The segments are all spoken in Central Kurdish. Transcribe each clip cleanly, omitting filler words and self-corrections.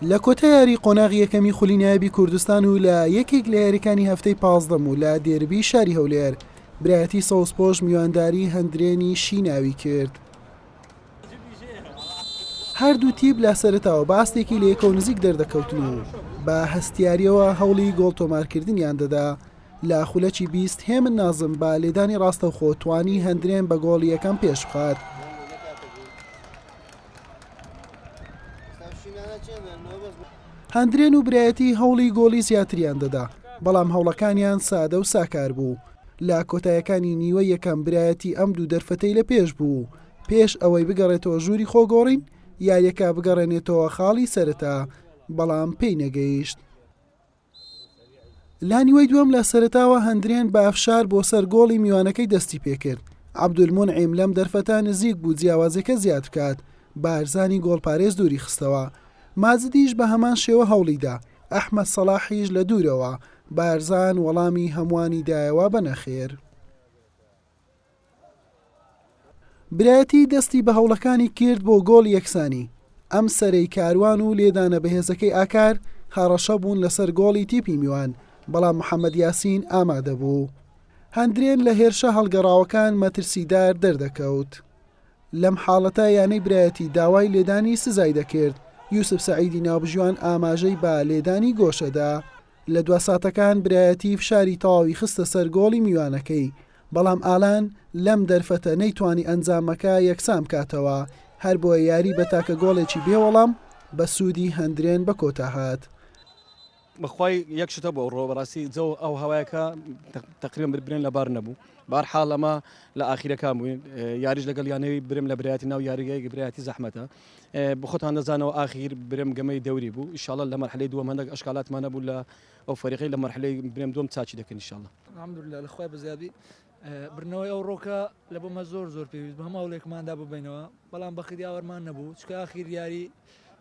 لە کۆتای یاری قۆناغی یەکەمی خولی نایبی کوردستان و لە یەکێک لە یاریەکانی هەفتەی پازدەم و لە دێربی شاری هەولێر برایەتی سەوزپۆش میوانداری هەندرێنی شیناوی کرد. هەردوو تیب لە سەرتاوە باستێکی لە یەکە و نزیک دەردەکەوتن و بە هەستیاریەوە هەوڵی گۆڵ تۆمارکردنیان دەدا. لە خولەکی 20 هێمن نازم با لێدانی ڕاستەوخۆ توانی هەندرێن بە گۆڵی یەکەم پێش بخات. هەندرێن و برایەتی هەوڵی گۆڵی زیاتریان دەدا، بەڵام هەوڵەکانیان سادە و ساکار بوو. لە کۆتایەکانی نیوە یەکەم برایەتی ئەم دوو دەرفەتەی لە پێش بوو. پێش ئەوەی بگەڕێتەوە ژووری خۆگۆڕین یاریەکە بگەڕێنێتەوە خاڵی سەرەتا، بەڵام پێی نەگەیشت. لا نیوەی دووەم لە سەرەتاوە هەندرێن بە ئەفشار بۆ سەر گۆڵی میوانەکەی دەستی پێکرد. عەبدولمونعیم لەم دەرفەتە نزیک بوو جیاوازەکە زیاد بکات، بارزانی گۆڵپارێز دووری خستەوە. مازدیش بە هەمان شێوە هەوڵیدا. ئەحمەد سەلاحیش لە دوورەوە بارزان وەڵامی هەمووانی دایەوە بەنەخێر. برایەتی دەستی بە هەوڵەکانی کرد بۆ گۆڵ یەکسانی. ئەم سەرەی کاروان و لێدانە بەهێزەکەی ئاکار هەڕەشە بوون لەسەر گۆڵی تیپی میوان، بەڵام محەممەد یاسین ئامادە بوو. هەندرێن لە هێرشە هەڵگەڕاوەکان مەترسیدار دەردەکەوت. لەم حاڵەتە یانەی برایەتی داوای لێدانی سزای دەکرد. یوسف سعیدی ناوبژوان ئاماژەی با لێدانی گۆشەدا. لە دوا ساتەکان برایەتی فشاری تەواوی خستە سەر گۆڵی میوانەکەی، بەڵام ئالان لەم دەرفەتە نەیتوانی ئەنجامەکە یەکسام کاتەوە، هەر بۆ یاری بە تاکە گۆڵێکی بێوەڵام بە سوودی هەندرێن بە کۆتا هات. بەخوای یەک شتە بۆ ڕۆبەڕاستی جە ئەو هەوایەکە تقریبا بربرێن لە بار نەبوو. بارحاڵ ئەمە لە ئاخیرەکان بووین، یاریش لەگەڵ یانەوەی برم لە برایەتی ناو یاریگەی برایەتی زەحمەتە. بخۆتان دەزانەوە ئاخیر برم گەمەی دەوری بوو. ئینشاڵڵا لە مەرحلەی دووەم هەندێک ئەشکالاتمانە بوو لە ئەو فەریقەی لە مەرحلەی برم دووەم چاچی دەکەن ئینشاڵڵا. الحەمدولله لەخوای بەزیادی برنەوەی ئەو ڕۆکە لە بۆمە زۆر پێویست بە هەموو هەوڵێکماندا ببینەوە، بەڵام بەختی ئاوەرمان نەبوو چکە ئاخیر یاری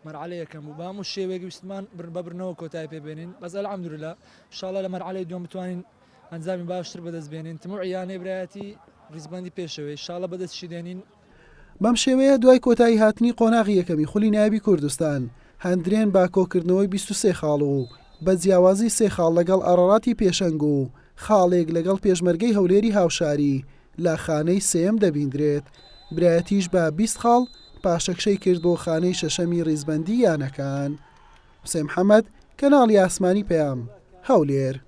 مەرحلەی یەکەم بوو. بە هەموو شێوەیەکی ویستمان بە برنەوە کۆتایی پێبێنین. بەس الحەمدولله ئینشاڵڵا لە مەرحلەی دووەم بتوانین ئەنجامی باشتر بەدەست بێنین. تموع یانەی برایەتی ریزبەندی پێشەوەی ئینشاڵڵا بەدەستشی دێنین. بەم شێوەیە دوای کۆتایی هاتنی قۆناغی یەکەمی خولی نایبی کوردستان هەندرێن با کۆکردنەوەی 23 خاڵ و بە جیاوازی 3 خاڵ لەگەڵ ئەڕەڕاتی پێشەنگ و خاڵێک لەگەڵ پێشمەرگەی هەولێری هاوشاری لە خانەی سێم دەبیندرێت. برایەتیش بە 20 خاڵ پاشەکشەی کرد بۆ خانەی شەشەمی ڕیزبەندی یانەکان. حوسێن محەممەد، کەناڵی ئاسمانی پەیام، هەولێر.